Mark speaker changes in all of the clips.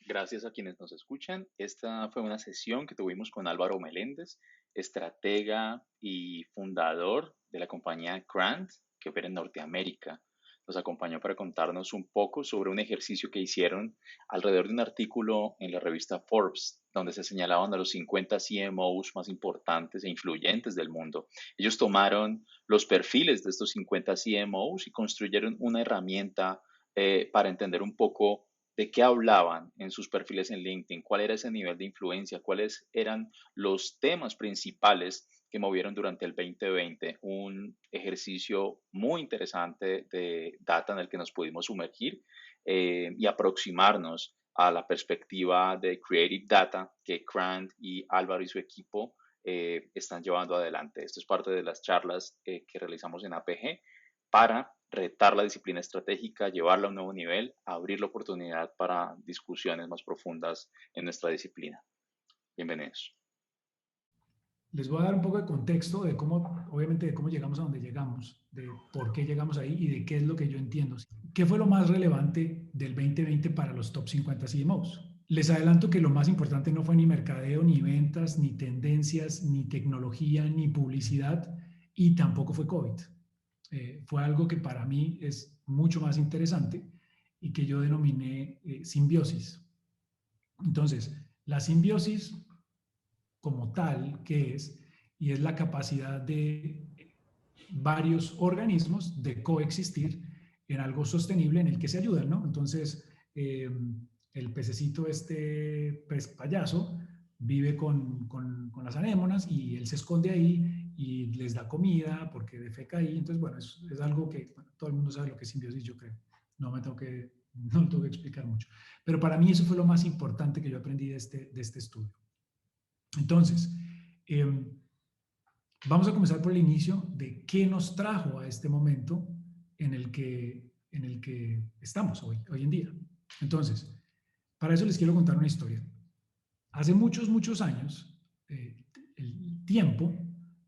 Speaker 1: Gracias a quienes nos escuchan. Esta fue una sesión que tuvimos con Álvaro Meléndez, estratega y fundador de la compañía Grant, que opera en Norteamérica. Nos acompañó para contarnos un poco sobre un ejercicio que hicieron alrededor de un artículo en la revista Forbes, donde se señalaban a los 50 CMOs más importantes e influyentes del mundo. Ellos tomaron los perfiles de estos 50 CMOs y construyeron una herramienta para entender un poco de qué hablaban en sus perfiles en LinkedIn, cuál era ese nivel de influencia, cuáles eran los temas principales que movieron durante el 2020. Un ejercicio muy interesante de data en el que nos pudimos sumergir y aproximarnos a la perspectiva de Creative Data que Grant y Álvaro y su equipo están llevando adelante. Esto es parte de las charlas que realizamos en APG para retar la disciplina estratégica, llevarla a un nuevo nivel, abrir la oportunidad para discusiones más profundas en nuestra disciplina. Bienvenidos.
Speaker 2: Les voy a dar un poco de contexto de cómo, obviamente, de cómo llegamos a donde llegamos, de por qué llegamos ahí y de qué es lo que yo entiendo. ¿Qué fue lo más relevante del 2020 para los top 50 CMOs? Les adelanto que lo más importante no fue ni mercadeo, ni ventas, ni tendencias, ni tecnología, ni publicidad, y tampoco fue COVID. Fue algo que para mí es mucho más interesante y que yo denominé simbiosis. Entonces, la simbiosis como tal, ¿qué es? Y es la capacidad de varios organismos de coexistir en algo sostenible en el que se ayudan, ¿no? Entonces, el pececito, este pez payaso, vive con las anémonas y él se esconde ahí y les da comida porque defeca ahí. Entonces, bueno, es algo que bueno, todo el mundo sabe lo que es simbiosis, yo creo. No tengo que explicar mucho. Pero para mí eso fue lo más importante que yo aprendí de este estudio. Entonces, vamos a comenzar por el inicio de qué nos trajo a este momento en el que estamos hoy en día. Entonces, para eso les quiero contar una historia. Hace muchos, muchos años, el tiempo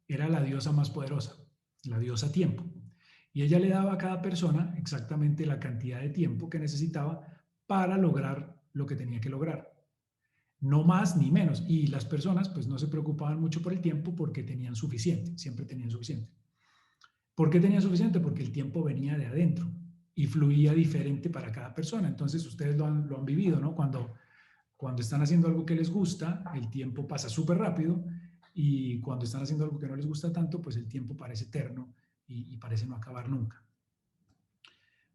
Speaker 2: era la diosa más poderosa, la diosa tiempo. Y ella le daba a cada persona exactamente la cantidad de tiempo que necesitaba para lograr lo que tenía que lograr. No más ni menos. Y las personas pues no se preocupaban mucho por el tiempo porque tenían suficiente, siempre tenían suficiente. ¿Por qué tenían suficiente? Porque el tiempo venía de adentro y fluía diferente para cada persona. Entonces ustedes lo han vivido, ¿no? Cuando están haciendo algo que les gusta, el tiempo pasa súper rápido y cuando están haciendo algo que no les gusta tanto, pues el tiempo parece eterno y parece no acabar nunca.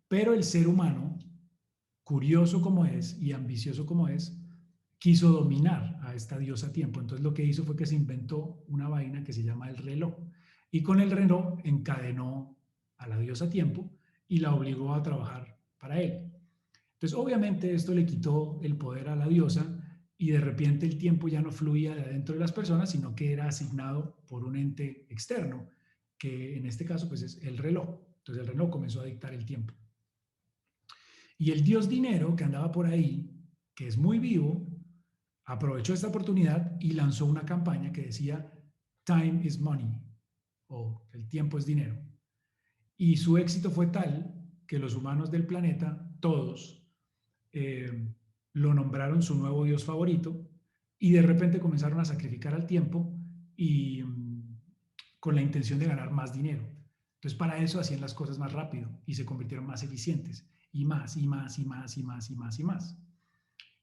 Speaker 2: Pero el ser humano, curioso como es y ambicioso como es, quiso dominar a esta diosa tiempo. Entonces lo que hizo fue que se inventó una vaina que se llama el reloj. Y con el reloj encadenó a la diosa tiempo y la obligó a trabajar para él. Entonces obviamente esto le quitó el poder a la diosa y de repente el tiempo ya no fluía de adentro de las personas, sino que era asignado por un ente externo, que en este caso pues es el reloj. Entonces el reloj comenzó a dictar el tiempo. Y el dios dinero que andaba por ahí, que es muy vivo, aprovechó esta oportunidad y lanzó una campaña que decía Time is money o el tiempo es dinero. Y su éxito fue tal que los humanos del planeta, todos, lo nombraron su nuevo dios favorito y de repente comenzaron a sacrificar al tiempo y con la intención de ganar más dinero. Entonces para eso hacían las cosas más rápido y se convirtieron más eficientes y más y más y más y más y más y más.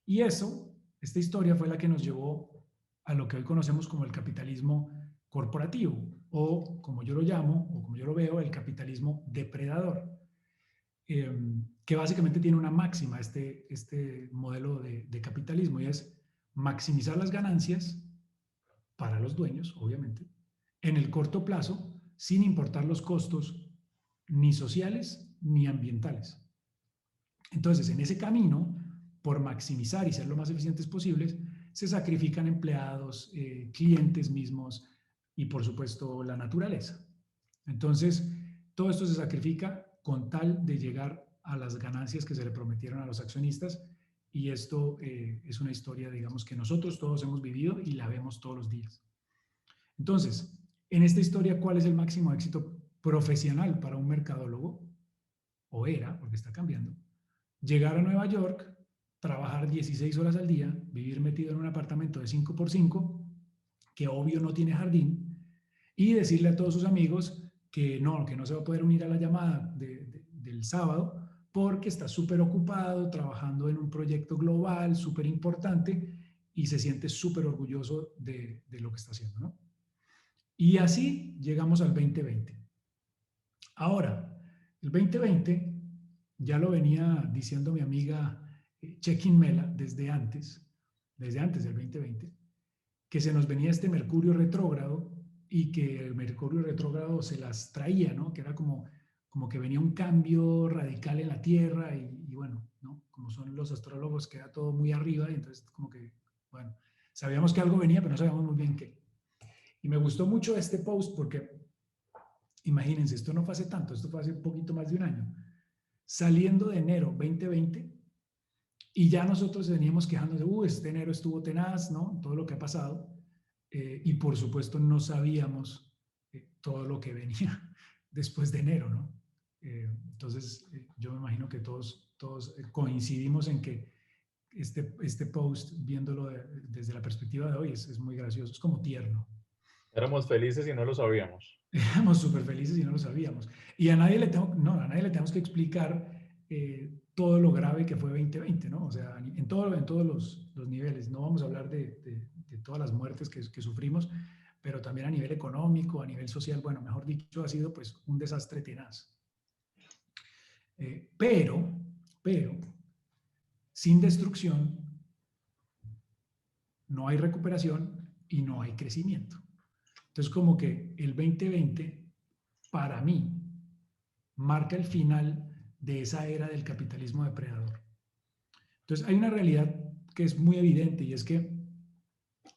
Speaker 2: Y eso, esta historia fue la que nos llevó a lo que hoy conocemos como el capitalismo corporativo o como yo lo llamo o como yo lo veo, el capitalismo depredador, que básicamente tiene una máxima este modelo de capitalismo y es maximizar las ganancias para los dueños, obviamente, en el corto plazo, sin importar los costos ni sociales ni ambientales. Entonces, en ese camino, por maximizar y ser lo más eficientes posibles, se sacrifican empleados, clientes mismos y, por supuesto, la naturaleza. Entonces, todo esto se sacrifica con tal de llegar a las ganancias que se le prometieron a los accionistas y esto es una historia, digamos, que nosotros todos hemos vivido y la vemos todos los días. Entonces, en esta historia, ¿cuál es el máximo éxito profesional para un mercadólogo? O era, porque está cambiando. Llegar a Nueva York, trabajar 16 horas al día, vivir metido en un apartamento de 5x5, que obvio no tiene jardín, y decirle a todos sus amigos que no se va a poder unir a la llamada del sábado porque está súper ocupado trabajando en un proyecto global súper importante y se siente súper orgulloso de lo que está haciendo, ¿no? Y así llegamos al 2020. Ahora, el 2020 ya lo venía diciendo mi amiga Chekin Mela desde antes del 2020, que se nos venía este Mercurio retrógrado y que el Mercurio retrógrado se las traía, ¿no? Que era como que venía un cambio radical en la Tierra y bueno, ¿no? Como son los astrólogos, queda todo muy arriba y entonces como que, bueno, sabíamos que algo venía, pero no sabíamos muy bien qué. Y me gustó mucho este post porque, imagínense, esto no fue hace tanto, esto fue hace un poquito más de un año. Saliendo de enero 2020, y ya nosotros veníamos quejando de, este enero estuvo tenaz, ¿no? Todo lo que ha pasado. Y por supuesto no sabíamos todo lo que venía después de enero, ¿no? Entonces, yo me imagino que todos coincidimos en que este post, viéndolo desde la perspectiva de hoy, es muy gracioso, es como tierno.
Speaker 3: Éramos felices y no lo sabíamos.
Speaker 2: Éramos súper felices y no lo sabíamos. Y a nadie a nadie le tenemos que explicar todo lo grave que fue 2020, ¿no? O sea, en todos los niveles. No vamos a hablar de todas las muertes que sufrimos, pero también a nivel económico, a nivel social, bueno, mejor dicho, ha sido pues un desastre tenaz. Pero, sin destrucción no hay recuperación y no hay crecimiento. Entonces, como que el 2020, para mí, marca el final de esa era del capitalismo depredador. Entonces, hay una realidad que es muy evidente y es que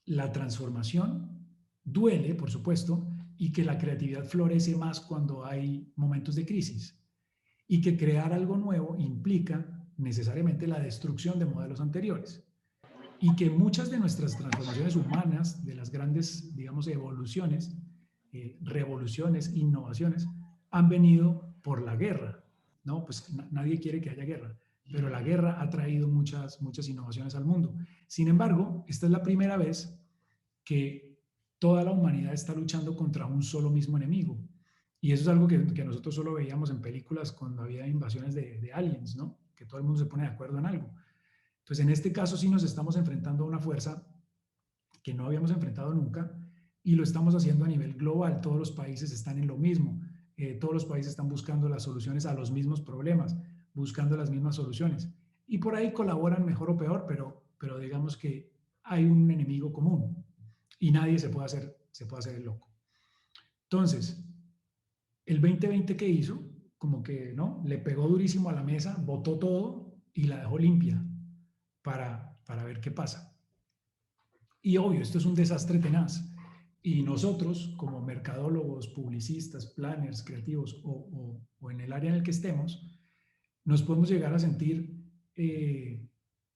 Speaker 2: la transformación duele, por supuesto, y que la creatividad florece más cuando hay momentos de crisis y que crear algo nuevo implica necesariamente la destrucción de modelos anteriores y que muchas de nuestras transformaciones humanas, de las grandes, digamos, evoluciones, revoluciones, innovaciones, han venido por la guerra, ¿no? Pues nadie quiere que haya guerra, pero la guerra ha traído muchas innovaciones al mundo. Sin embargo, esta es la primera vez que toda la humanidad está luchando contra un solo mismo enemigo. Y eso es algo que nosotros solo veíamos en películas cuando había invasiones de aliens, ¿no? Que todo el mundo se pone de acuerdo en algo. Entonces, en este caso sí nos estamos enfrentando a una fuerza que no habíamos enfrentado nunca y lo estamos haciendo a nivel global. Todos los países están en lo mismo. Todos los países están buscando las soluciones a los mismos problemas, buscando las mismas soluciones. Y por ahí colaboran mejor o peor, pero digamos que hay un enemigo común y nadie se puede hacer el loco. Entonces, el 2020 que hizo, como que no, le pegó durísimo a la mesa, botó todo y la dejó limpia para ver qué pasa. Y obvio, esto es un desastre tenaz. Y nosotros, como mercadólogos, publicistas, planners, creativos o en el área en el que estemos, nos podemos llegar a sentir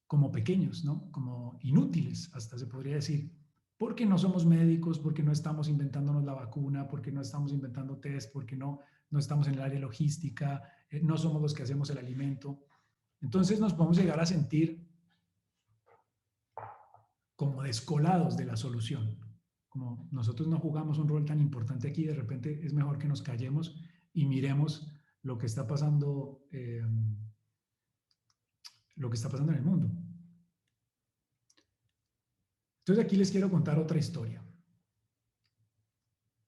Speaker 2: como pequeños, ¿no? Como inútiles, hasta se podría decir, porque no somos médicos, porque no estamos inventándonos la vacuna, porque no estamos inventando test, porque no estamos en el área logística, no somos los que hacemos el alimento. Entonces nos podemos llegar a sentir como descolados de la solución. Como nosotros no jugamos un rol tan importante aquí, de repente es mejor que nos callemos y miremos lo que está pasando, en el mundo. Entonces aquí les quiero contar otra historia.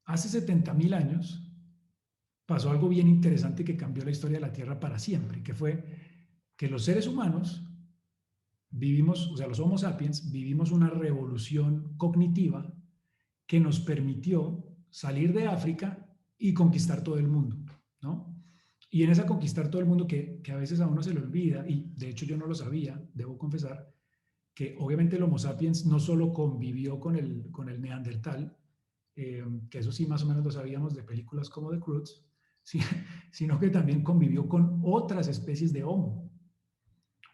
Speaker 2: Hace 70.000 años pasó algo bien interesante que cambió la historia de la Tierra para siempre, que fue que los seres humanos vivimos, o sea, los Homo sapiens, vivimos una revolución cognitiva que nos permitió salir de África y conquistar todo el mundo, ¿no? Y en esa conquistar todo el mundo que a veces a uno se le olvida, y de hecho yo no lo sabía, debo confesar, que obviamente el Homo sapiens no solo convivió con el Neandertal, que eso sí más o menos lo sabíamos de películas como The Croods, sí, sino que también convivió con otras especies de Homo.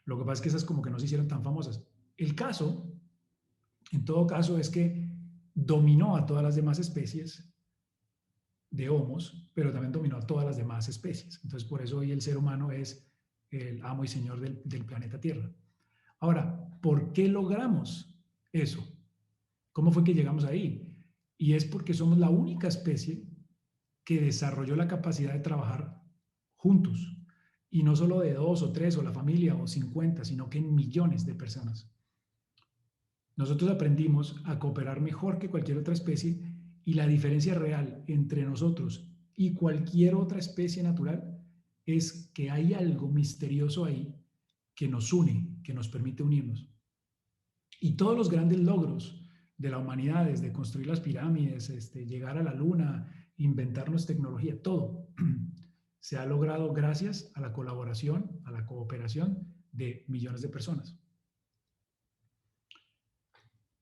Speaker 2: Lo que pasa es que esas como que no se hicieron tan famosas. El caso, en todo caso, es que dominó a todas las demás especies de Homos, pero también dominó a todas las demás especies. Entonces, por eso hoy el ser humano es el amo y señor del planeta Tierra. Ahora, ¿por qué logramos eso? ¿Cómo fue que llegamos ahí? Y es porque somos la única especie que desarrolló la capacidad de trabajar juntos. Y no solo de 2 o 3 o la familia o 50, sino que en millones de personas. Nosotros aprendimos a cooperar mejor que cualquier otra especie y la diferencia real entre nosotros y cualquier otra especie natural es que hay algo misterioso ahí que nos une, que nos permite unirnos. Y todos los grandes logros de la humanidad, desde construir las pirámides, llegar a la luna, inventarnos tecnología, todo se ha logrado gracias a la colaboración, a la cooperación de millones de personas.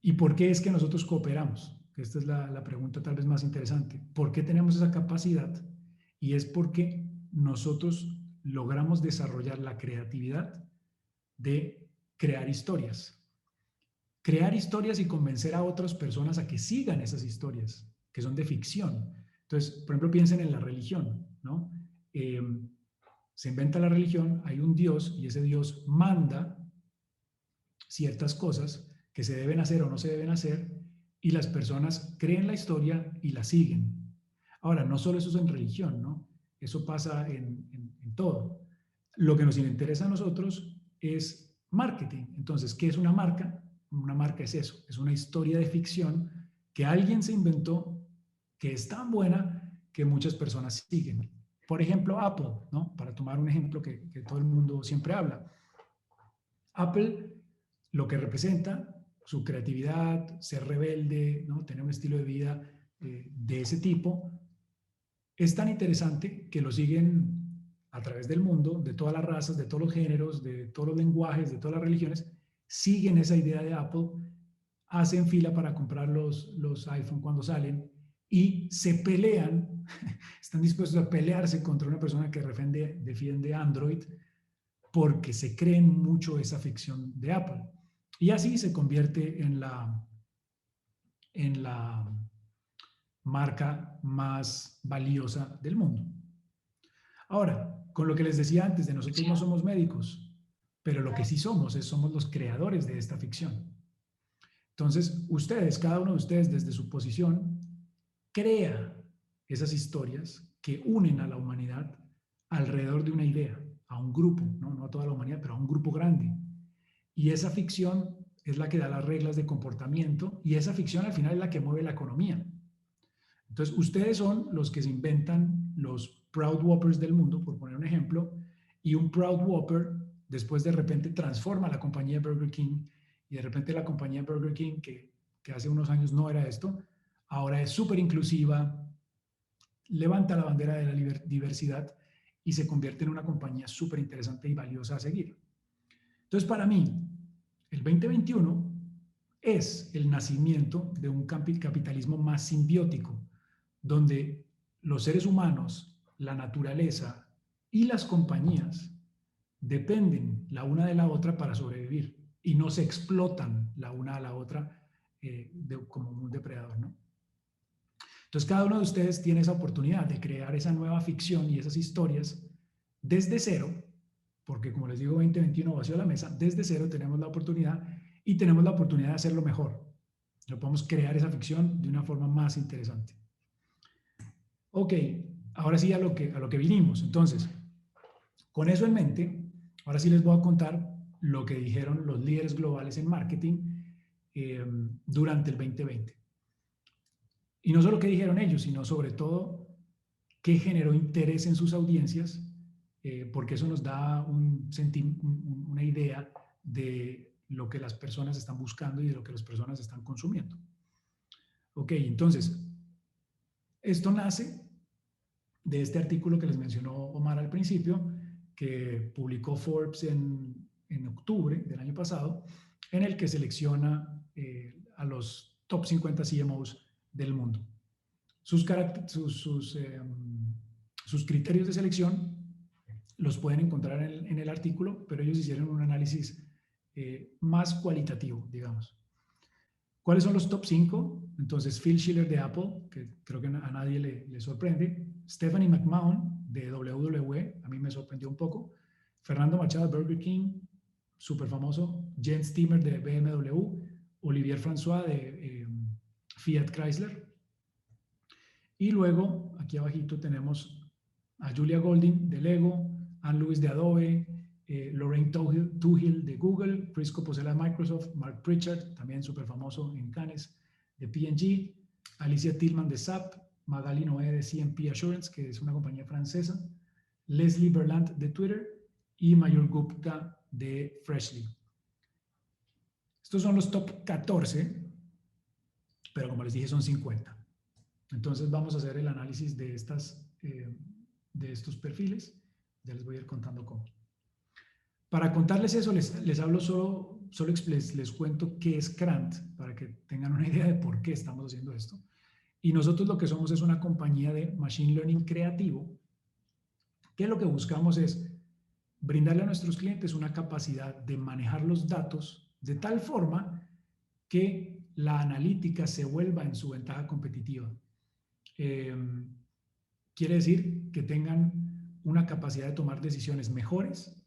Speaker 2: ¿Y por qué es que nosotros cooperamos? Esta es la pregunta tal vez más interesante. ¿Por qué tenemos esa capacidad? Y es porque nosotros logramos desarrollar la creatividad de crear historias. Crear historias y convencer a otras personas a que sigan esas historias, que son de ficción. Entonces, por ejemplo, piensen en la religión, ¿no? Se inventa la religión, hay un Dios y ese Dios manda ciertas cosas que se deben hacer o no se deben hacer y las personas creen la historia y la siguen. Ahora, no solo eso es en religión, ¿no? Eso pasa en todo. Lo que nos interesa a nosotros es marketing. Entonces, ¿qué es una marca? Una marca es eso, es una historia de ficción que alguien se inventó que es tan buena que muchas personas siguen. Por ejemplo, Apple, ¿no? Para tomar un ejemplo que todo el mundo siempre habla. Apple, lo que representa, su creatividad, ser rebelde, ¿no? Tener un estilo de vida de ese tipo, es tan interesante que lo siguen a través del mundo, de todas las razas, de todos los géneros, de todos los lenguajes, de todas las religiones, siguen esa idea de Apple, hacen fila para comprar los iPhone cuando salen y se pelean, están dispuestos a pelearse contra una persona que defiende Android porque se creen mucho esa ficción de Apple. Y así se convierte en la marca más valiosa del mundo. Ahora, con lo que les decía antes, de nosotros no somos médicos, pero lo que sí somos los creadores de esta ficción. Entonces, ustedes, cada uno de ustedes desde su posición, crea esas historias que unen a la humanidad alrededor de una idea, a un grupo, no a toda la humanidad, pero a un grupo grande. Y esa ficción es la que da las reglas de comportamiento y esa ficción al final es la que mueve la economía. Entonces, ustedes son los que se inventan los Proud Whoppers del mundo, por poner un ejemplo, y un Proud Whopper después de repente transforma la compañía Burger King y de repente la compañía Burger King, que hace unos años no era esto, ahora es súper inclusiva, levanta la bandera de la diversidad y se convierte en una compañía súper interesante y valiosa a seguir. Entonces, para mí, el 2021 es el nacimiento de un capitalismo más simbiótico, donde los seres humanos, la naturaleza y las compañías dependen la una de la otra para sobrevivir y no se explotan la una a la otra como un depredador, ¿no? Entonces, cada uno de ustedes tiene esa oportunidad de crear esa nueva ficción y esas historias desde cero, porque como les digo, 2021 vacío a la mesa, desde cero tenemos la oportunidad y tenemos la oportunidad de hacerlo mejor. Lo podemos crear esa ficción de una forma más interesante. Ok, ahora sí a lo que vinimos. Entonces, con eso en mente, ahora sí les voy a contar lo que dijeron los líderes globales en marketing durante el 2020. Y no solo qué dijeron ellos, sino sobre todo qué generó interés en sus audiencias, porque eso nos da una idea de lo que las personas están buscando y de lo que las personas están consumiendo. Ok, entonces, esto nace de este artículo que les mencionó Omar al principio, que publicó Forbes en octubre del año pasado, en el que selecciona a los top 50 CMOs del mundo. Sus criterios de selección los pueden encontrar en el artículo, pero ellos hicieron un análisis más cualitativo, digamos. ¿Cuáles son los top 5? Entonces, Phil Schiller de Apple, que creo que a nadie le sorprende. Stephanie McMahon de WWE, a mí me sorprendió un poco. Fernando Machado de Burger King. súper famoso, Jens Timmer de BMW, Olivier François de Fiat Chrysler. Y luego, aquí abajito tenemos a Julia Golding de Lego, Anne Lewis de Adobe, Lorraine Tuhill de Google, Prisco Posela de Microsoft, Mark Pritchard, también súper famoso en Cannes, de P&G, Alicia Tillman de SAP, Magali Noé de CMP Assurance, que es una compañía francesa, Leslie Berlant de Twitter y Mayur Gupta de Freshly. Estos son los top 14, pero como les dije son 50. Entonces vamos a hacer el análisis de, de estos perfiles. Ya les voy a ir contando cómo. Para contarles eso, les hablo les cuento qué es Crant, para que tengan una idea de por qué estamos haciendo esto. Y nosotros lo que somos es una compañía de Machine Learning creativo, que lo que buscamos es brindarle a nuestros clientes una capacidad de manejar los datos de tal forma que la analítica se vuelva en su ventaja competitiva. Quiere decir que tengan una capacidad de tomar decisiones mejores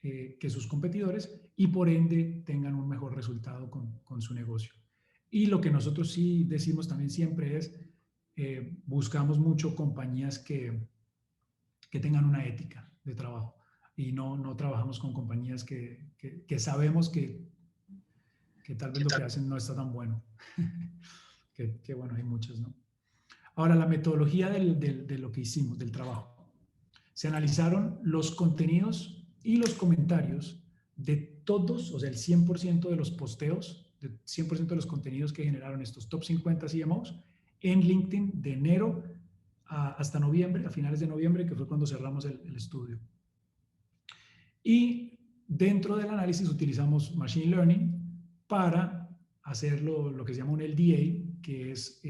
Speaker 2: que sus competidores y por ende tengan un mejor resultado con su negocio. Y lo que nosotros sí decimos también siempre es, buscamos mucho compañías que tengan una ética de trabajo y no trabajamos con compañías que sabemos que tal vez lo que hacen no está tan bueno. que bueno, hay muchas, ¿no? Ahora, la metodología de lo que hicimos, del trabajo. Se analizaron los contenidos y los comentarios de todos, o sea, el 100% de los posteos, de 100% de los contenidos que generaron estos top 50 CMOs en LinkedIn de enero hasta noviembre, a finales de noviembre, que fue cuando cerramos el estudio. Y dentro del análisis utilizamos Machine Learning para hacer lo que se llama un LDA, que es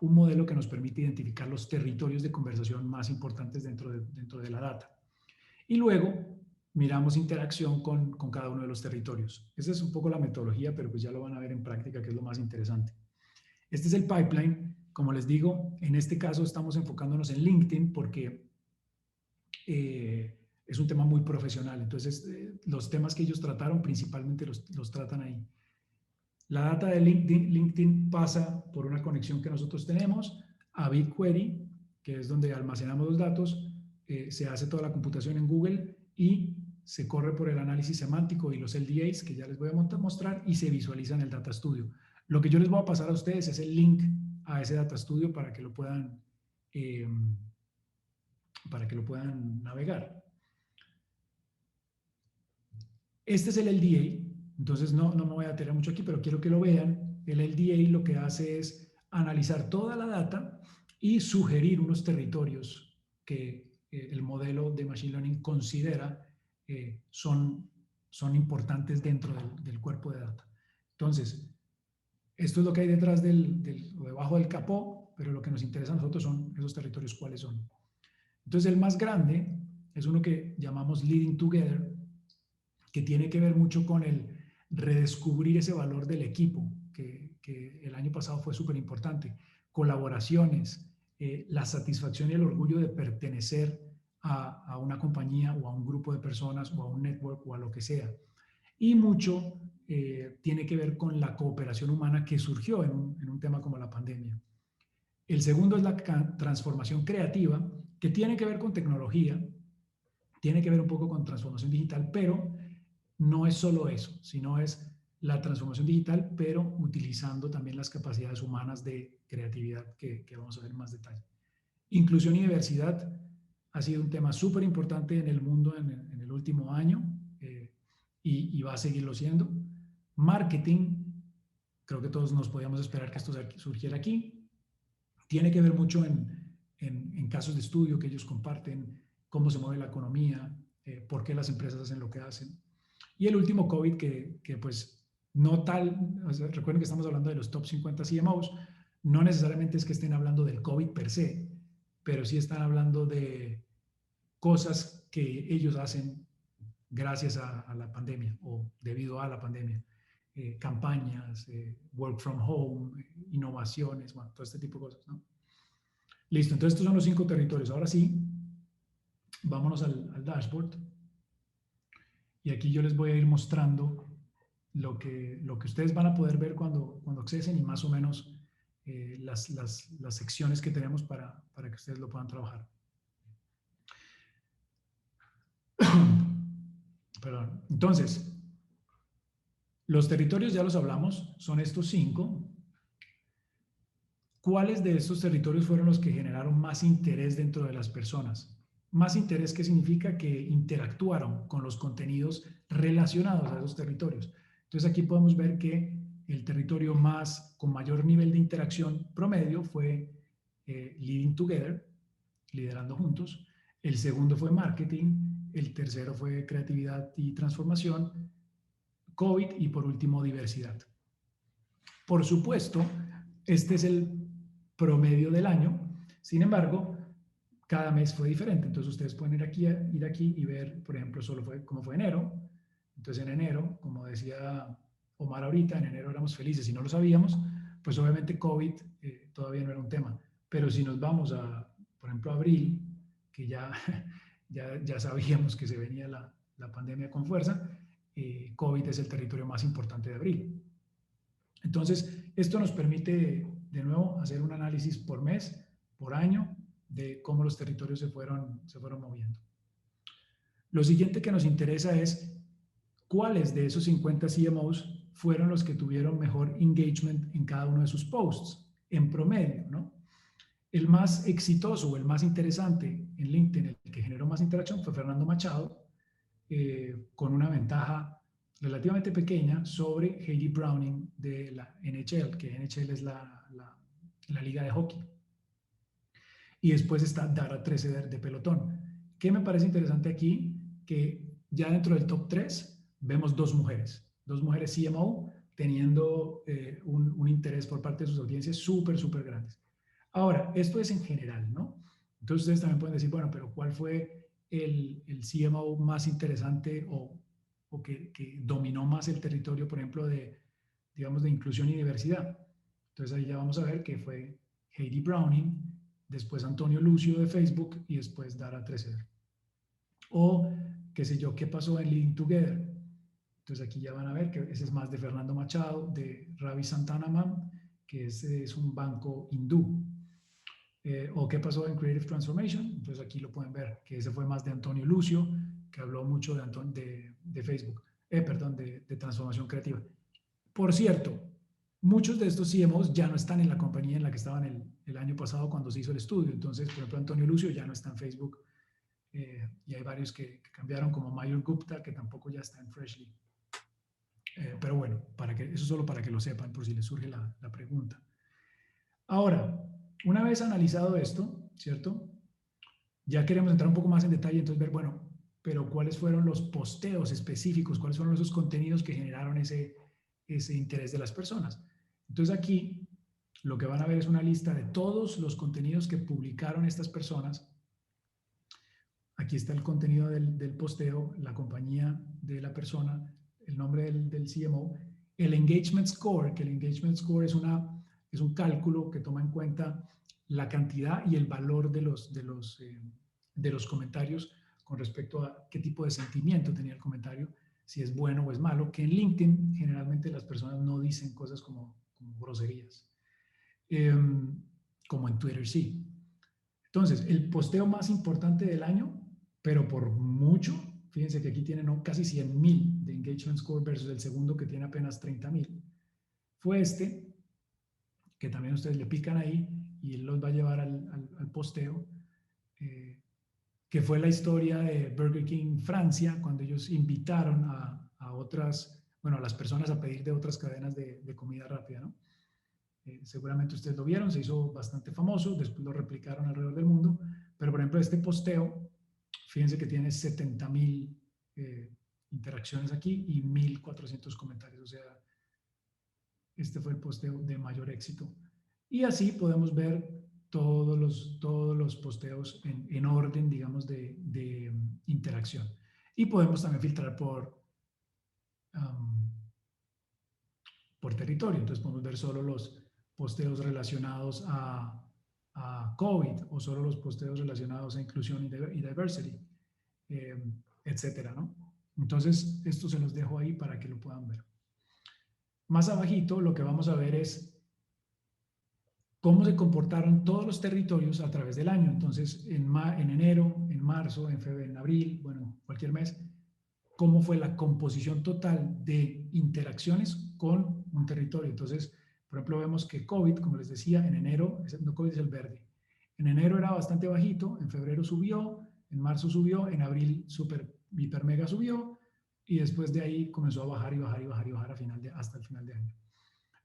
Speaker 2: un modelo que nos permite identificar los territorios de conversación más importantes dentro de la data. Y luego miramos interacción con cada uno de los territorios. Esa es un poco la metodología, pero pues ya lo van a ver en práctica, que es lo más interesante. Este es el pipeline. Como les digo, en este caso estamos enfocándonos en LinkedIn porque es un tema muy profesional. Entonces, los temas que ellos trataron principalmente los tratan ahí. La data de LinkedIn pasa por una conexión que nosotros tenemos a BigQuery, que es donde almacenamos los datos, se hace toda la computación en Google y se corre por el análisis semántico y los LDAs, que ya les voy a mostrar, y se visualiza en el Data Studio. Lo que yo les voy a pasar a ustedes es el link a ese Data Studio para que lo puedan navegar. Este es el LDA, entonces no me voy a detener mucho aquí, pero quiero que lo vean. El LDA lo que hace es analizar toda la data y sugerir unos territorios que el modelo de Machine Learning considera son importantes dentro del cuerpo de data. Entonces, esto es lo que hay detrás o debajo del capó, pero lo que nos interesa a nosotros son esos territorios, cuáles son. Entonces, el más grande es uno que llamamos Leading Together, que tiene que ver mucho con el redescubrir ese valor del equipo, que el año pasado fue súper importante. Colaboraciones, la satisfacción y el orgullo de pertenecer a una compañía o a un grupo de personas o a un network o a lo que sea. Y mucho tiene que ver con la cooperación humana que surgió en un tema como la pandemia. El segundo es la transformación creativa, que tiene que ver con tecnología, tiene que ver un poco con transformación digital, pero no es solo eso, sino es la transformación digital, pero utilizando también las capacidades humanas de creatividad que vamos a ver en más detalle. Inclusión y diversidad ha sido un tema súper importante en el mundo en el último año y va a seguirlo siendo. Marketing, creo que todos nos podíamos esperar que esto surgiera aquí. Tiene que ver mucho en casos de estudio que ellos comparten, cómo se mueve la economía, por qué las empresas hacen lo que hacen. Y el último COVID que pues no tal, o sea, recuerden que estamos hablando de los top 50 CMOs, no necesariamente es que estén hablando del COVID per se, pero sí están hablando de cosas que ellos hacen gracias a la pandemia o debido a la pandemia. Campañas, work from home, innovaciones, bueno, todo este tipo de cosas, ¿no? Listo, entonces estos son los 5 territorios. Ahora sí, vámonos al dashboard. Y aquí yo les voy a ir mostrando lo que ustedes van a poder ver cuando accesen y más o menos las secciones que tenemos para que ustedes lo puedan trabajar. Perdón. Entonces, los territorios ya los hablamos, son estos 5. ¿Cuáles de estos territorios fueron los que generaron más interés dentro de las personas? Más interés, ¿qué significa? Que interactuaron con los contenidos relacionados a esos territorios. Entonces aquí podemos ver que el territorio con mayor nivel de interacción promedio fue Leading Together, liderando juntos. El segundo fue marketing. El tercero fue creatividad y transformación, COVID y por último diversidad. Por supuesto, este es el promedio del año. Sin embargo, cada mes fue diferente. Entonces ustedes pueden ir aquí y ver, por ejemplo, cómo fue enero. Entonces en enero, como decía Omar ahorita, en enero éramos felices y no lo sabíamos, pues obviamente COVID todavía no era un tema. Pero si nos vamos por ejemplo, a abril, que ya sabíamos que se venía la pandemia con fuerza, COVID es el territorio más importante de abril. Entonces, esto nos permite, de nuevo, hacer un análisis por mes, por año, de cómo los territorios se fueron moviendo. Lo siguiente que nos interesa es cuáles de esos 50 CMOs fueron los que tuvieron mejor engagement en cada uno de sus posts, en promedio, ¿no? El más exitoso o el más interesante en LinkedIn, el que generó más interacción, fue Fernando Machado, con una ventaja relativamente pequeña sobre Heidi Browning de la NHL, que NHL es la liga de hockey. Y después está Dara Treseder de pelotón. ¿Qué me parece interesante aquí? Que ya dentro del top 3 vemos dos mujeres CMO teniendo un interés por parte de sus audiencias súper grandes. Ahora, esto es en general, ¿no? Entonces ustedes también pueden decir, bueno, pero ¿cuál fue el CMO más interesante o que dominó más el territorio, por ejemplo, digamos, de inclusión y diversidad? Entonces ahí ya vamos a ver que fue Heidi Browning, después Antonio Lucio de Facebook y después Dara Treseder. O, qué sé yo, qué pasó en Leading Together. Entonces aquí ya van a ver que ese es más de Fernando Machado, de Ravi Santanaman, que es un banco hindú. O qué pasó en Creative Transformation. Entonces aquí lo pueden ver, que ese fue más de Antonio Lucio, que habló mucho de Facebook, perdón, de transformación creativa. Por cierto, muchos de estos CMOs ya no están en la compañía en la que estaban el año pasado cuando se hizo el estudio. Entonces, por ejemplo, Antonio Lucio ya no está en Facebook y hay varios que cambiaron, como Mayur Gupta, que tampoco ya está en Freshly. Pero bueno, eso solo para que lo sepan por si les surge la pregunta. Ahora, una vez analizado esto, ¿cierto? Ya queremos entrar un poco más en detalle, entonces ver, bueno, pero ¿cuáles fueron los posteos específicos? ¿Cuáles fueron esos contenidos que generaron ese interés de las personas? Entonces aquí lo que van a ver es una lista de todos los contenidos que publicaron estas personas. Aquí está el contenido del posteo, la compañía de la persona, el nombre del CMO, el engagement score, que el engagement score es un cálculo que toma en cuenta la cantidad y el valor de los comentarios con respecto a qué tipo de sentimiento tenía el comentario, si es bueno o es malo, que en LinkedIn generalmente las personas no dicen cosas como groserías, como en Twitter sí. Entonces, el posteo más importante del año, pero por mucho, fíjense que aquí tienen casi 100,000 de engagement score versus el segundo que tiene apenas 30,000, fue este, que también ustedes le pican ahí y él los va a llevar al posteo, que fue la historia de Burger King Francia, cuando ellos invitaron a las personas a pedir de otras cadenas de comida rápida, ¿no? Seguramente ustedes lo vieron, se hizo bastante famoso, después lo replicaron alrededor del mundo, pero por ejemplo este posteo, fíjense que tiene 70,000 interacciones aquí y 1,400 comentarios, o sea, este fue el posteo de mayor éxito. Y así podemos ver todos los posteos en orden, digamos, de interacción. Y podemos también filtrar por territorio. Entonces podemos ver solo los posteos relacionados a COVID o solo los posteos relacionados a inclusión y diversity, etcétera, ¿no? Entonces, esto se los dejo ahí para que lo puedan ver. Más abajito, lo que vamos a ver es cómo se comportaron todos los territorios a través del año. Entonces, en enero, en marzo, en febrero, en abril, bueno, cualquier mes, cómo fue la composición total de interacciones con un territorio. Entonces, por ejemplo, vemos que COVID, como les decía, en enero, no, COVID es el verde, en enero era bastante bajito, en febrero subió, en marzo subió, en abril super, hiper, mega subió, y después de ahí comenzó a bajar y bajar y bajar y bajar hasta el final de año.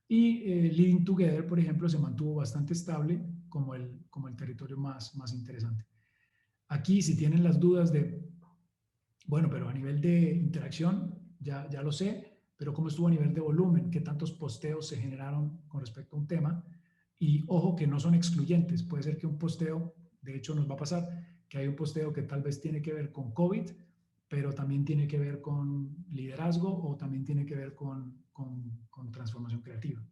Speaker 2: Y Living Together, por ejemplo, se mantuvo bastante estable como el territorio más interesante. Aquí, si tienen las dudas de, bueno, pero a nivel de interacción, ya lo sé, pero cómo estuvo a nivel de volumen, qué tantos posteos se generaron con respecto a un tema. Y ojo que no son excluyentes, puede ser que un posteo, de hecho nos va a pasar, que hay un posteo que tal vez tiene que ver con COVID, pero también tiene que ver con liderazgo o también tiene que ver con transformación creativa.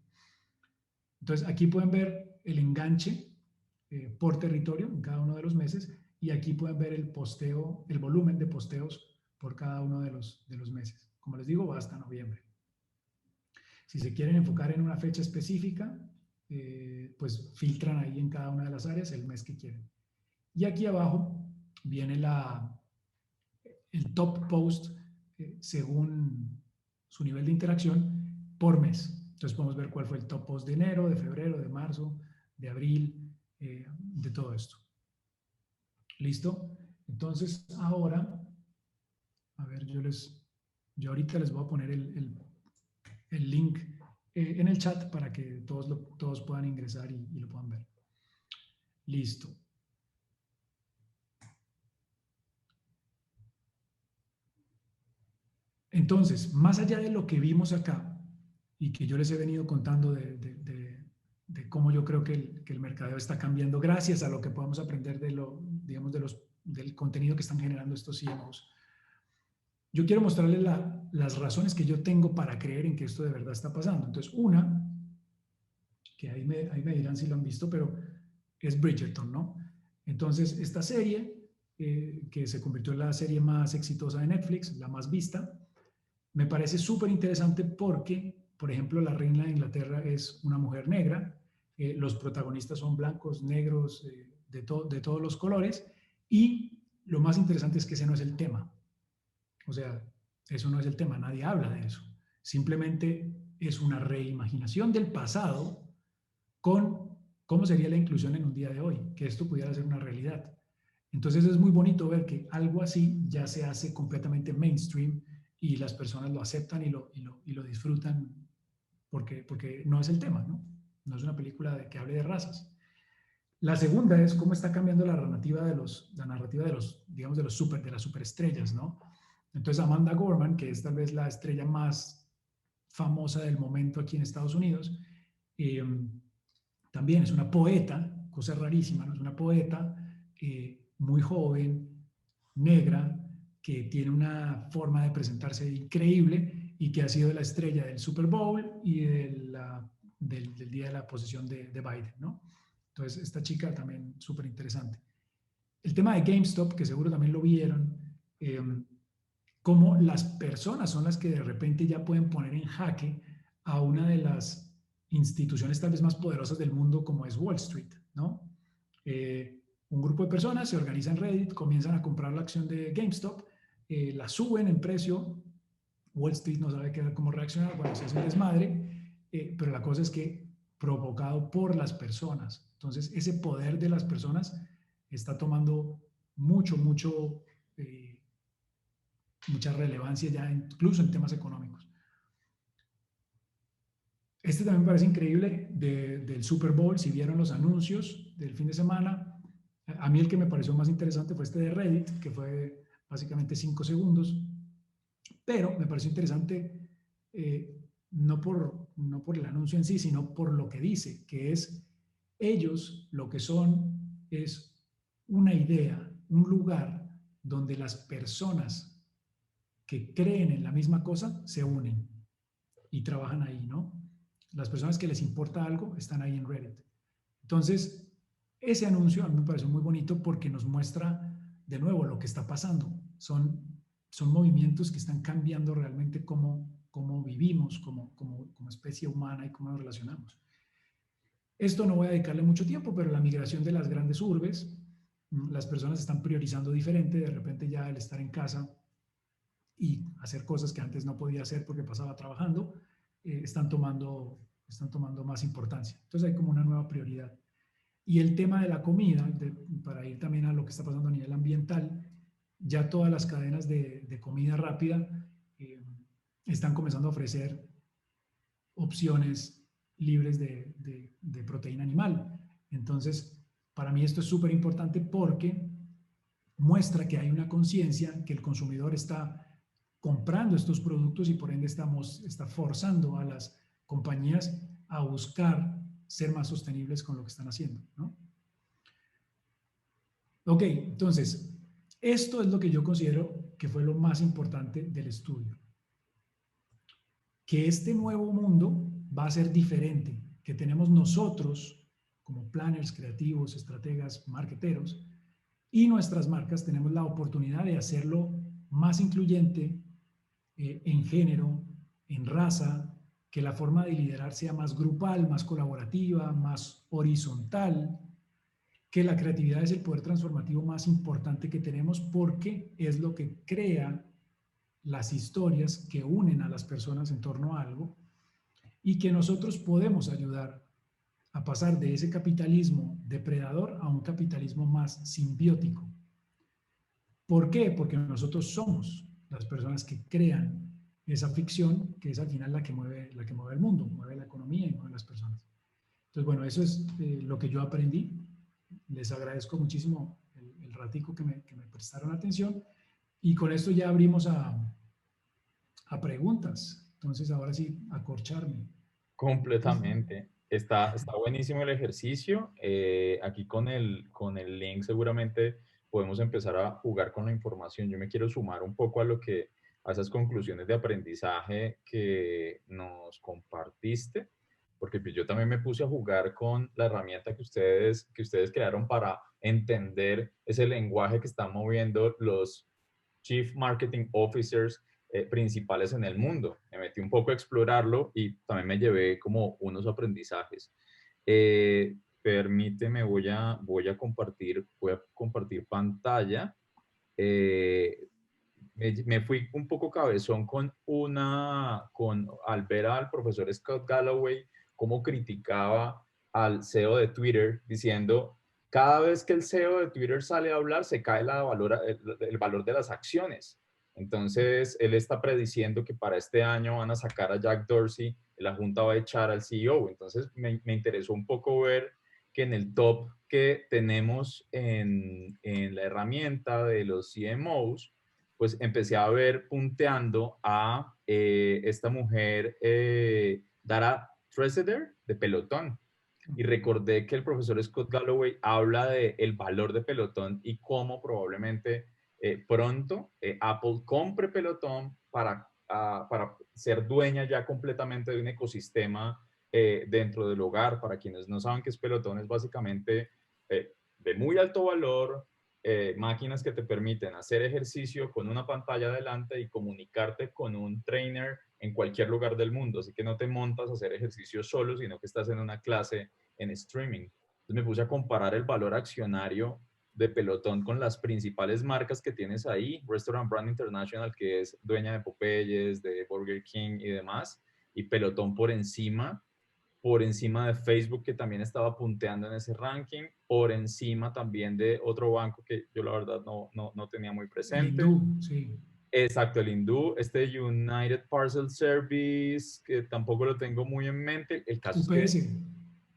Speaker 2: Entonces, aquí pueden ver el enganche por territorio en cada uno de los meses y aquí pueden ver el posteo, el volumen de posteos por cada uno de los meses. Como les digo, va hasta noviembre. Si se quieren enfocar en una fecha específica, pues filtran ahí en cada una de las áreas el mes que quieren. Y aquí abajo viene el top post según su nivel de interacción por mes. Entonces podemos ver cuál fue el top post de enero, de febrero, de marzo, de abril, de todo esto. ¿Listo? Entonces ahora, a ver, yo ahorita les voy a poner el link en el chat para que todos puedan ingresar y lo puedan ver. Listo. Entonces, más allá de lo que vimos acá y que yo les he venido contando de cómo yo creo que el mercadeo está cambiando gracias a lo que podemos aprender digamos, del contenido que están generando estos CMOs, yo quiero mostrarles las razones que yo tengo para creer en que esto de verdad está pasando. Entonces, una, que ahí me dirán si lo han visto, pero es Bridgerton, ¿no? Entonces, esta serie, que se convirtió en la serie más exitosa de Netflix, la más vista, me parece súper interesante porque, por ejemplo, la reina de Inglaterra es una mujer negra, los protagonistas son blancos, negros, de todos los colores, y lo más interesante es que ese no es el tema. O sea, eso no es el tema, nadie habla de eso. Simplemente es una reimaginación del pasado con cómo sería la inclusión en un día de hoy, que esto pudiera ser una realidad. Entonces es muy bonito ver que algo así ya se hace completamente mainstream y las personas lo aceptan y lo disfrutan porque no es el tema, ¿no? No es una película que hable de razas. La segunda es cómo está cambiando la narrativa de digamos, de las superestrellas, ¿no? Entonces Amanda Gorman, que es tal vez la estrella más famosa del momento aquí en Estados Unidos, también es una poeta, cosa rarísima, ¿no? Es una poeta muy joven, negra, que tiene una forma de presentarse increíble y que ha sido la estrella del Super Bowl y del día de la posesión de Biden, ¿no? Entonces, esta chica también súper interesante. El tema de GameStop, que seguro también lo vieron, cómo las personas son las que de repente ya pueden poner en jaque a una de las instituciones tal vez más poderosas del mundo como es Wall Street, ¿no? Un grupo de personas se organiza en Reddit, comienzan a comprar la acción de GameStop, la suben en precio, Wall Street no sabe cómo reaccionar, bueno, se hace un desmadre, pero la cosa es que provocado por las personas. Entonces, ese poder de las personas está tomando mucha relevancia ya incluso en temas económicos. Este también me parece increíble del Super Bowl, si vieron los anuncios del fin de semana. A mí el que me pareció más interesante fue este de Reddit, que fue básicamente 5 segundos, pero me pareció interesante no por el anuncio en sí, sino por lo que dice, que es ellos lo que son es una idea, un lugar donde las personas que creen en la misma cosa se unen y trabajan ahí, ¿no? Las personas que les importa algo están ahí en Reddit. Entonces, ese anuncio a mí me pareció muy bonito porque nos muestra de nuevo lo que está pasando. Son son movimientos que están cambiando realmente cómo vivimos como especie humana y cómo nos relacionamos. Esto no voy a dedicarle mucho tiempo, pero la migración de las grandes urbes, las personas están priorizando diferente, de repente ya el estar en casa y hacer cosas que antes no podía hacer porque pasaba trabajando, están tomando más importancia. Entonces hay como una nueva prioridad. Y el tema de la comida, para ir también a lo que está pasando a nivel ambiental, ya todas las cadenas de comida rápida están comenzando a ofrecer opciones libres de proteína animal. Entonces, para mí esto es súper importante porque muestra que hay una conciencia, que el consumidor está comprando estos productos y por ende está forzando a las compañías a buscar ser más sostenibles con lo que están haciendo, ¿no? Ok, entonces, esto es lo que yo considero que fue lo más importante del estudio. Que este nuevo mundo va a ser diferente, que tenemos nosotros como planners, creativos, estrategas, marketeros, y nuestras marcas tenemos la oportunidad de hacerlo más incluyente en género, en raza, que la forma de liderar sea más grupal, más colaborativa, más horizontal, que la creatividad es el poder transformativo más importante que tenemos porque es lo que crea las historias que unen a las personas en torno a algo y que nosotros podemos ayudar a pasar de ese capitalismo depredador a un capitalismo más simbiótico. ¿Por qué? Porque nosotros somos las personas que crean esa ficción que es al final la que mueve el mundo, mueve la economía y mueve las personas. Entonces, bueno, eso es lo que yo aprendí. Les agradezco muchísimo el ratico que me prestaron atención y con esto ya abrimos a preguntas. Entonces, ahora sí, acorcharme.
Speaker 3: Completamente. Está buenísimo el ejercicio. Aquí con el link seguramente podemos empezar a jugar con la información. Yo me quiero sumar un poco a esas conclusiones de aprendizaje que nos compartiste, porque pues yo también me puse a jugar con la herramienta que ustedes crearon para entender ese lenguaje que están moviendo los Chief Marketing Officers principales en el mundo. Me metí un poco a explorarlo y también me llevé como unos aprendizajes. Permíteme, voy a compartir pantalla. Eh, me fui un poco cabezón al ver al profesor Scott Galloway cómo criticaba al CEO de Twitter diciendo cada vez que el CEO de Twitter sale a hablar se cae el valor de las acciones. Entonces él está prediciendo que para este año van a sacar a Jack Dorsey y la junta va a echar al CEO. Entonces me interesó un poco ver que en el top que tenemos en la herramienta de los CMOs, pues empecé a ver punteando a esta mujer, Dara Treseder, de Pelotón. Y recordé que el profesor Scott Galloway habla de el valor de Pelotón y cómo probablemente pronto Apple compre Pelotón para ser dueña ya completamente de un ecosistema dentro del hogar. Para quienes no saben qué es Pelotón, es básicamente de muy alto valor, máquinas que te permiten hacer ejercicio con una pantalla adelante y comunicarte con un trainer en cualquier lugar del mundo. Así que no te montas a hacer ejercicio solo, sino que estás en una clase en streaming. Entonces me puse a comparar el valor accionario de Pelotón con las principales marcas que tienes ahí, Restaurant Brand International, que es dueña de Popeyes, de Burger King y demás, y Pelotón por encima de Facebook, que también estaba punteando en ese ranking, por encima también de otro banco que yo la verdad no tenía muy
Speaker 2: El
Speaker 3: presente.
Speaker 2: hindú, sí.
Speaker 3: Exacto, el hindú, este United Parcel Service, que tampoco lo tengo muy en mente. El caso es que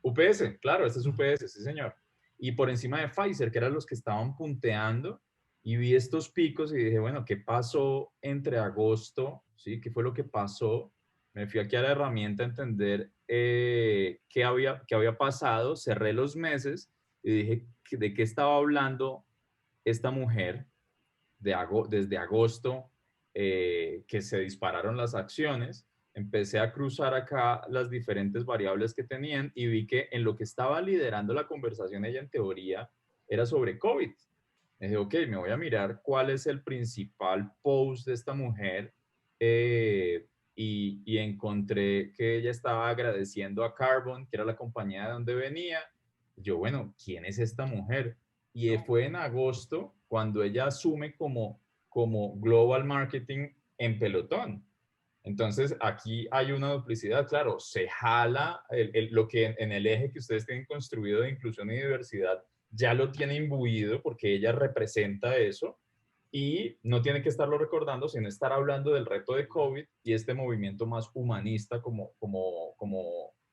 Speaker 2: UPS.
Speaker 3: UPS, claro, este es UPS, sí señor. Y por encima de Pfizer, que eran los que estaban punteando, y vi estos picos y dije, bueno, ¿qué pasó entre agosto? ¿Sí? ¿Qué fue lo que pasó? Me fui aquí a la herramienta a entender qué había pasado, cerré los meses y dije, ¿de qué estaba hablando esta mujer desde agosto que se dispararon las acciones? Empecé a cruzar acá las diferentes variables que tenían y vi que en lo que estaba liderando la conversación ella en teoría era sobre COVID. Dije, ok, me voy a mirar cuál es el principal post de esta mujer y encontré que ella estaba agradeciendo a Carbon, que era la compañía de donde venía. Yo, bueno, ¿quién es esta mujer? Y fue en agosto cuando ella asume como Global Marketing en Pelotón. Entonces, aquí hay una duplicidad, claro, se jala lo que en el eje que ustedes tienen construido de inclusión y diversidad, ya lo tiene imbuido porque ella representa eso y no tiene que estarlo recordando, sino estar hablando del reto de COVID y este movimiento más humanista como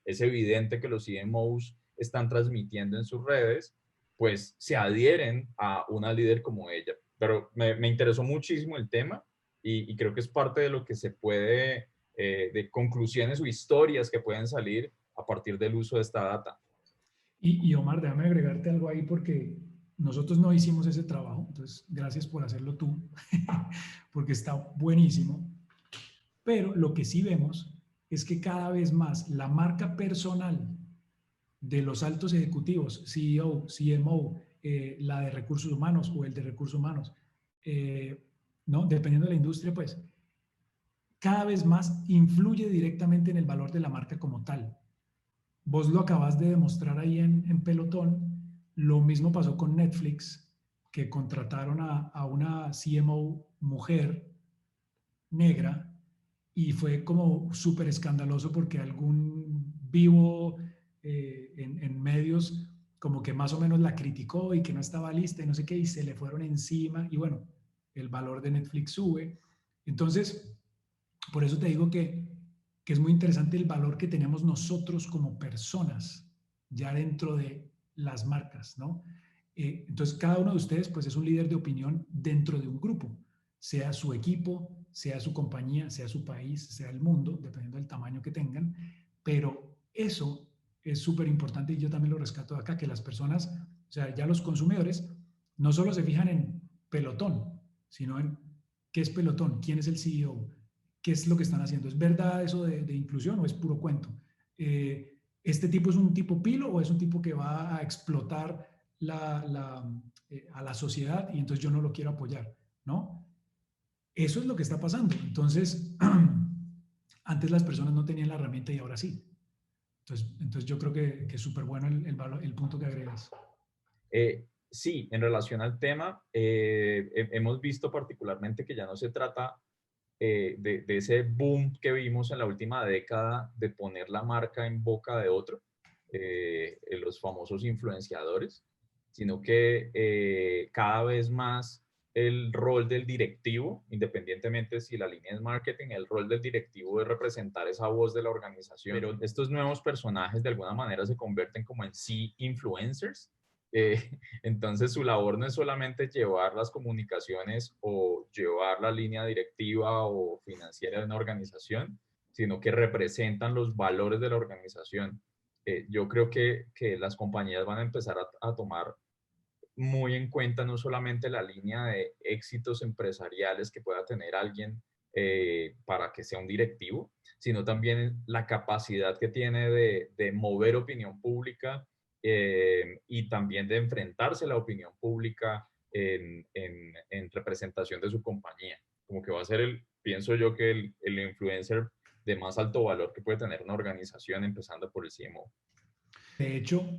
Speaker 3: es evidente que los CMOs están transmitiendo en sus redes, pues se adhieren a una líder como ella. Pero me interesó muchísimo el tema y creo que es parte de lo que se puede, de conclusiones o historias que pueden salir a partir del uso de esta data.
Speaker 2: Y Omar, déjame agregarte algo ahí porque nosotros no hicimos ese trabajo, entonces gracias por hacerlo tú, porque está buenísimo. Pero lo que sí vemos es que cada vez más la marca personal de los altos ejecutivos, CEO, CMO, la de recursos humanos o el de recursos humanos, ¿no? Dependiendo de la industria, pues cada vez más influye directamente en el valor de la marca como tal. Vos lo acabas de demostrar ahí en Pelotón. Lo mismo pasó con Netflix, que contrataron a una CMO mujer negra y fue como súper escandaloso porque algún vivo en medios como que más o menos la criticó y que no estaba lista y no sé qué, y se le fueron encima y bueno, el valor de Netflix sube. Entonces, por eso te digo que es muy interesante el valor que tenemos nosotros como personas ya dentro de las marcas, ¿no? Entonces, cada uno de ustedes pues es un líder de opinión dentro de un grupo, sea su equipo, sea su compañía, sea su país, sea el mundo, dependiendo del tamaño que tengan, pero eso es súper importante y yo también lo rescato de acá, que las personas, o sea, ya los consumidores no solo se fijan en pelotón, sino en qué es pelotón, quién es el CEO, qué es lo que están haciendo. ¿Es verdad eso de inclusión o es puro cuento? ¿Este tipo es un tipo pilo o es un tipo que va a explotar a la sociedad y entonces yo no lo quiero apoyar? ¿No? Eso es lo que está pasando. Entonces, antes las personas no tenían la herramienta y ahora sí. Entonces yo creo que es súper bueno el punto que agregas.
Speaker 3: Sí, en relación al tema, hemos visto particularmente que ya no se trata de ese boom que vimos en la última década de poner la marca en boca de otro, en los famosos influenciadores, sino que cada vez más el rol del directivo, independientemente si la línea es marketing, el rol del directivo es representar esa voz de la organización. Pero estos nuevos personajes de alguna manera se convierten como en sí influencers. Entonces su labor no es solamente llevar las comunicaciones o llevar la línea directiva o financiera de una organización, sino que representan los valores de la organización. Yo creo que las compañías van a empezar a tomar muy en cuenta no solamente la línea de éxitos empresariales que pueda tener alguien para que sea un directivo, sino también la capacidad que tiene de mover opinión pública y también de enfrentarse a la opinión pública en representación de su compañía. Como que va a ser pienso yo que el influencer de más alto valor que puede tener una organización, empezando por el CMO.
Speaker 2: De hecho,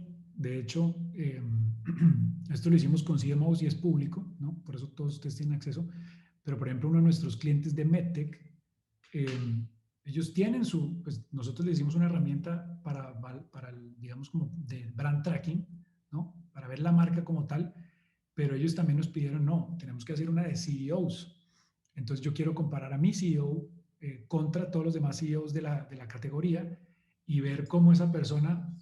Speaker 2: esto lo hicimos con CMOs y es público, ¿no? Por eso todos ustedes tienen acceso. Pero, por ejemplo, uno de nuestros clientes de MedTech, ellos tienen pues nosotros les hicimos una herramienta para digamos, como de brand tracking, ¿no? Para ver la marca como tal, pero ellos también nos pidieron, no, tenemos que hacer una de CEOs. Entonces yo quiero comparar a mi CEO contra todos los demás CEOs de la categoría y ver cómo esa persona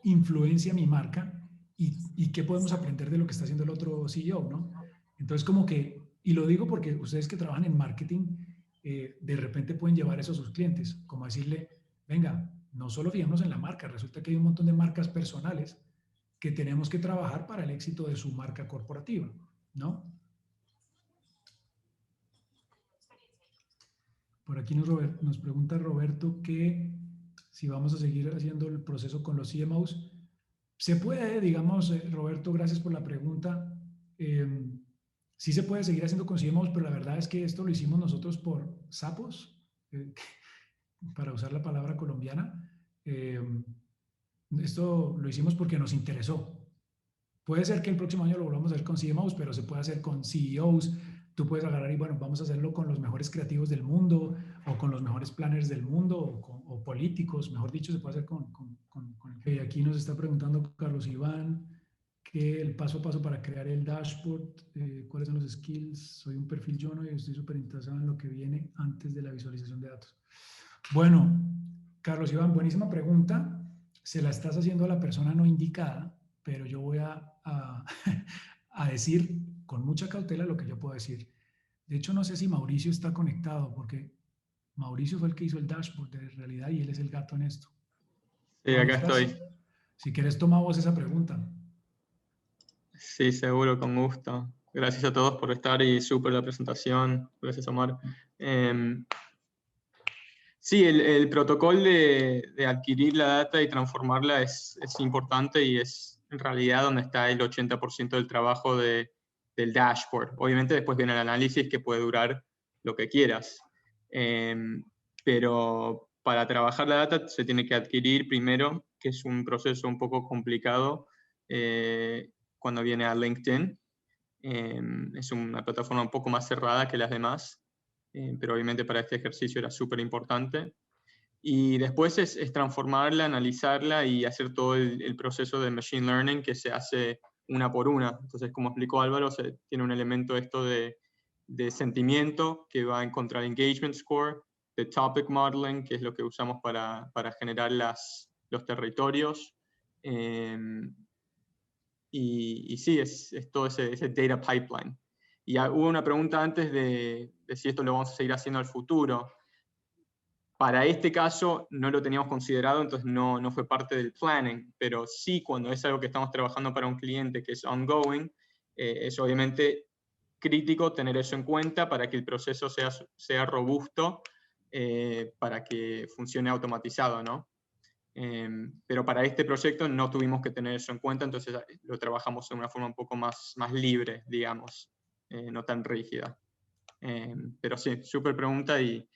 Speaker 2: influencia mi marca y qué podemos aprender de lo que está haciendo el otro CEO, ¿no? Entonces, como que, y lo digo porque ustedes que trabajan en marketing, de repente pueden llevar eso a sus clientes, como decirle, venga, no solo fijémonos en la marca, resulta que hay un montón de marcas personales que tenemos que trabajar para el éxito de su marca corporativa, ¿no? Por aquí nos pregunta Roberto que si vamos a seguir haciendo el proceso con los CMOs. Se puede, digamos, Roberto, gracias por la pregunta. Sí se puede seguir haciendo con CMOs, pero la verdad es que esto lo hicimos nosotros por sapos, para usar la palabra colombiana. Eh, Esto lo hicimos porque nos interesó. Puede ser que el próximo año lo volvamos a hacer con CMOs, pero se puede hacer con CEOs. Tú puedes agarrar y, bueno, vamos a hacerlo con los mejores creativos del mundo o con los mejores planners del mundo o políticos, mejor dicho, se puede hacer con aquí nos está preguntando Carlos Iván que el paso a paso para crear el dashboard, cuáles son los skills. Soy un perfil yo, ¿no? Y estoy súper interesado en lo que viene antes de la visualización de datos. Bueno, Carlos Iván, buenísima pregunta. Se la estás haciendo a la persona no indicada, pero yo voy a decir con mucha cautela lo que yo puedo decir. De hecho, no sé si Mauricio está conectado, porque Mauricio fue el que hizo el dashboard de realidad y él es el gato en esto.
Speaker 4: Sí,
Speaker 2: ¿Cómo
Speaker 4: acá
Speaker 2: estás?
Speaker 4: estoy.
Speaker 2: Si quieres, toma vos esa pregunta.
Speaker 4: Sí, seguro, con gusto. Gracias a todos por estar y súper la presentación. Gracias, Omar. Sí, el protocolo de adquirir la data y transformarla es importante y es en realidad donde está el 80% del trabajo del dashboard. Obviamente después viene el análisis que puede durar lo que quieras. Pero para trabajar la data se tiene que adquirir primero, que es un proceso un poco complicado cuando viene a LinkedIn. Es una plataforma un poco más cerrada que las demás. Pero obviamente para este ejercicio era súper importante. Y después es transformarla, analizarla y hacer todo el proceso de Machine Learning que se hace una por una. Entonces, como explicó Álvaro, tiene un elemento esto de sentimiento que va a encontrar Engagement Score, de Topic Modeling, que es lo que usamos para generar los territorios. Y sí, es todo ese data pipeline. Y hubo una pregunta antes de si esto lo vamos a seguir haciendo al futuro. Para este caso no lo teníamos considerado, entonces no fue parte del planning, pero sí cuando es algo que estamos trabajando para un cliente que es ongoing, es obviamente crítico tener eso en cuenta para que el proceso sea robusto, para que funcione automatizado, ¿no? Pero para este proyecto no tuvimos que tener eso en cuenta, entonces lo trabajamos de una forma un poco más libre, digamos, no tan rígida. Pero sí, súper pregunta y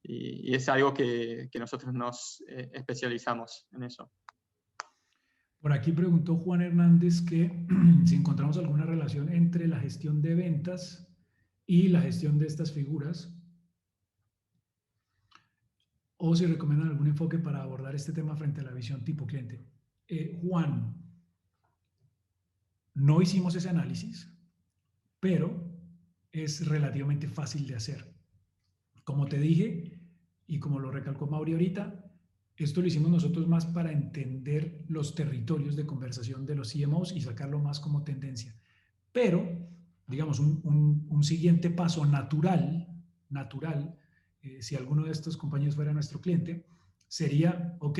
Speaker 4: es algo que nosotros nos especializamos en eso.
Speaker 2: Por aquí preguntó Juan Hernández que si encontramos alguna relación entre la gestión de ventas y la gestión de estas figuras, o si recomiendan algún enfoque para abordar este tema frente a la visión tipo cliente. Juan, no hicimos ese análisis, pero es relativamente fácil de hacer. Como te dije, y como lo recalcó Mauri ahorita, esto lo hicimos nosotros más para entender los territorios de conversación de los CMOs y sacarlo más como tendencia. Pero, digamos, un siguiente paso natural, si alguno de estos compañeros fuera nuestro cliente, sería, ok,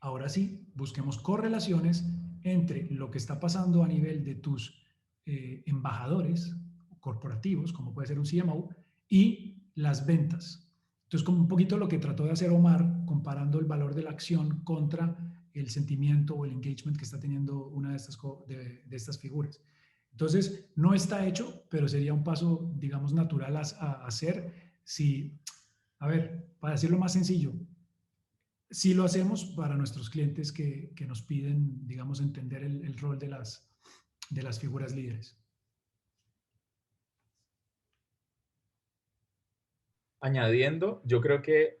Speaker 2: ahora sí, busquemos correlaciones entre lo que está pasando a nivel de tus embajadores corporativos, como puede ser un CMO, y las ventas. Entonces, como un poquito lo que trató de hacer Omar, comparando el valor de la acción contra el sentimiento o el engagement que está teniendo una de estas figuras. Entonces, no está hecho, pero sería un paso, digamos, natural a hacer. Si, a ver, para decirlo más sencillo, si lo hacemos para nuestros clientes que nos piden, digamos, entender el rol de las figuras líderes.
Speaker 3: Añadiendo, yo creo que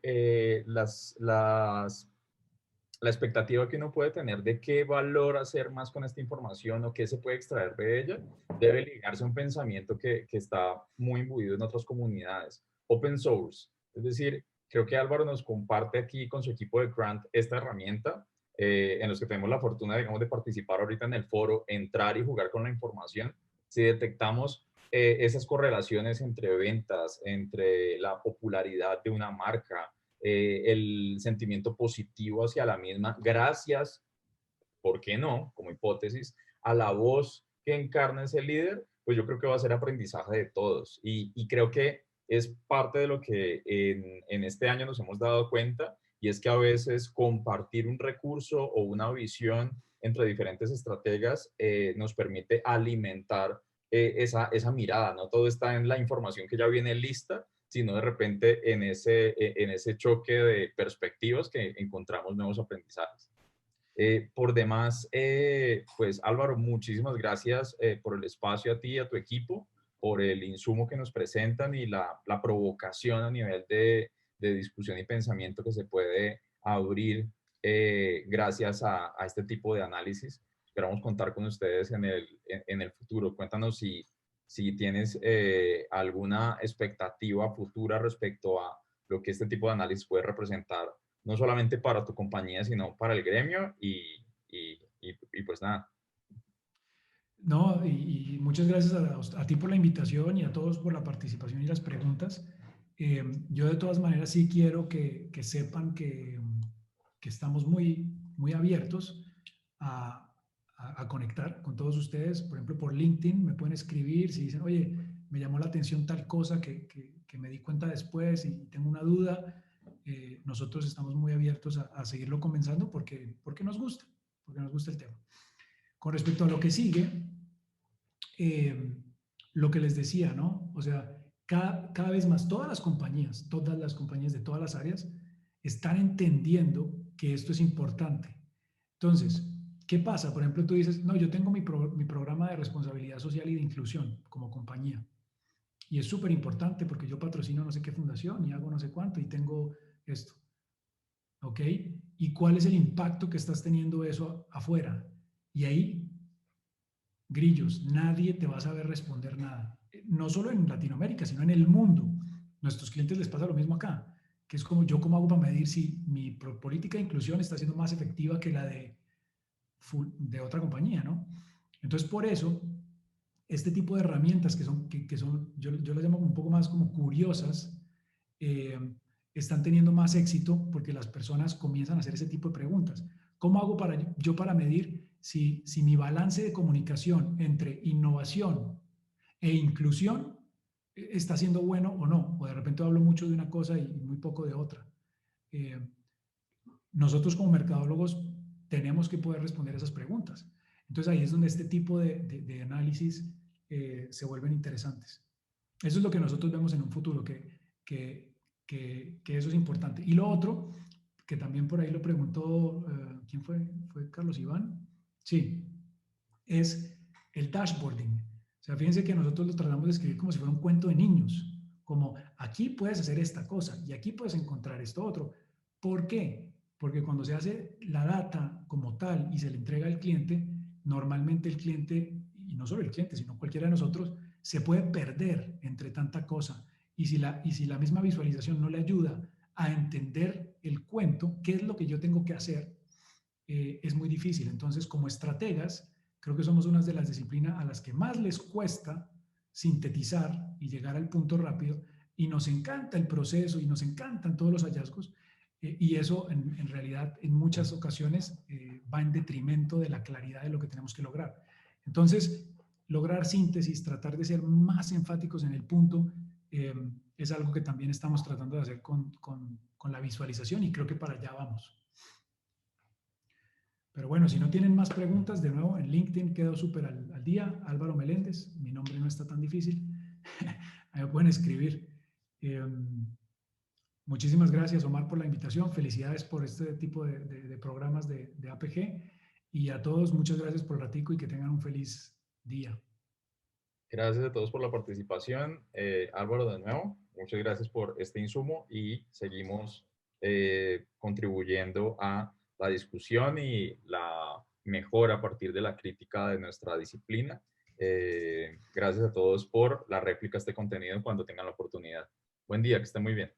Speaker 3: la expectativa que uno puede tener de qué valor hacer más con esta información o qué se puede extraer de ella, debe ligarse a un pensamiento que está muy imbuido en otras comunidades. Open source, es decir, creo que Álvaro nos comparte aquí con su equipo de Grant esta herramienta, en los que tenemos la fortuna, digamos, de participar ahorita en el foro, entrar y jugar con la información. Si detectamos esas correlaciones entre ventas, entre la popularidad de una marca, el sentimiento positivo hacia la misma, gracias, ¿por qué no? Como hipótesis, a la voz que encarna ese líder, pues yo creo que va a ser aprendizaje de todos. Y creo que es parte de lo que en este año nos hemos dado cuenta, y es que a veces compartir un recurso o una visión entre diferentes estrategas nos permite alimentar esa mirada, no todo está en la información que ya viene lista, sino de repente en ese choque de perspectivas que encontramos nuevos aprendizajes. Por demás, pues Álvaro, muchísimas gracias por el espacio a ti y a tu equipo, por el insumo que nos presentan y la provocación a nivel de discusión y pensamiento que se puede abrir gracias a este tipo de análisis. Esperamos contar con ustedes en el futuro. Cuéntanos si tienes alguna expectativa futura respecto a lo que este tipo de análisis puede representar, no solamente para tu compañía, sino para el gremio y pues nada.
Speaker 2: No, y muchas gracias a ti por la invitación y a todos por la participación y las preguntas. Yo de todas maneras sí quiero que sepan que estamos muy abiertos a conectar con todos ustedes. Por ejemplo, por LinkedIn me pueden escribir si dicen, oye, me llamó la atención tal cosa que me di cuenta después y tengo una duda. Nosotros estamos muy abiertos a seguirlo comenzando porque nos gusta el tema. Con respecto a lo que sigue, lo que les decía, ¿no? O sea, cada vez más todas las compañías de todas las áreas están entendiendo que esto es importante. Entonces, ¿qué pasa? Por ejemplo, tú dices, no, yo tengo mi programa de responsabilidad social y de inclusión como compañía. Y es súper importante porque yo patrocino no sé qué fundación y hago no sé cuánto y tengo esto. ¿Ok? ¿Y cuál es el impacto que estás teniendo eso afuera? Y ahí, grillos, nadie te va a saber responder nada. No solo en Latinoamérica, sino en el mundo. Nuestros clientes les pasa lo mismo acá, que es como yo cómo hago para medir si mi política de inclusión está siendo más efectiva que la de otra compañía, ¿no? Entonces, por eso, este tipo de herramientas que son yo las llamo un poco más como curiosas, están teniendo más éxito porque las personas comienzan a hacer ese tipo de preguntas. ¿Cómo hago para medir si mi balance de comunicación entre innovación e inclusión está siendo bueno o no? O de repente hablo mucho de una cosa y muy poco de otra. Nosotros como mercadólogos tenemos que poder responder esas preguntas. Entonces ahí es donde este tipo de análisis se vuelven interesantes. Eso es lo que nosotros vemos en un futuro, que eso es importante. Y lo otro, que también por ahí lo preguntó, ¿quién fue? ¿Fue Carlos Iván? Sí, es el dashboarding. O sea, fíjense que nosotros lo tratamos de escribir como si fuera un cuento de niños, como aquí puedes hacer esta cosa y aquí puedes encontrar esto otro. ¿Por qué? Porque cuando se hace la data como tal y se le entrega al cliente, normalmente el cliente, y no solo el cliente, sino cualquiera de nosotros, se puede perder entre tanta cosa. Y si la misma visualización no le ayuda a entender el cuento, qué es lo que yo tengo que hacer, es muy difícil. Entonces, como estrategas, creo que somos una de las disciplinas a las que más les cuesta sintetizar y llegar al punto rápido, y nos encanta el proceso y nos encantan todos los hallazgos, y eso en realidad en muchas ocasiones va en detrimento de la claridad de lo que tenemos que lograr. Entonces, lograr síntesis, tratar de ser más enfáticos en el punto, es algo que también estamos tratando de hacer con la visualización y creo que para allá vamos. Pero bueno, si no tienen más preguntas, de nuevo, en LinkedIn quedo súper al día. Álvaro Meléndez, mi nombre no está tan difícil. Ahí me pueden escribir. Muchísimas gracias, Omar, por la invitación. Felicidades por este tipo de programas de APG. Y a todos, muchas gracias por el ratico y que tengan un feliz día.
Speaker 3: Gracias a todos por la participación. Álvaro, de nuevo, muchas gracias por este insumo y seguimos contribuyendo a la discusión y la mejora a partir de la crítica de nuestra disciplina. Gracias a todos por la réplica a este contenido cuando tengan la oportunidad. Buen día, que estén muy bien.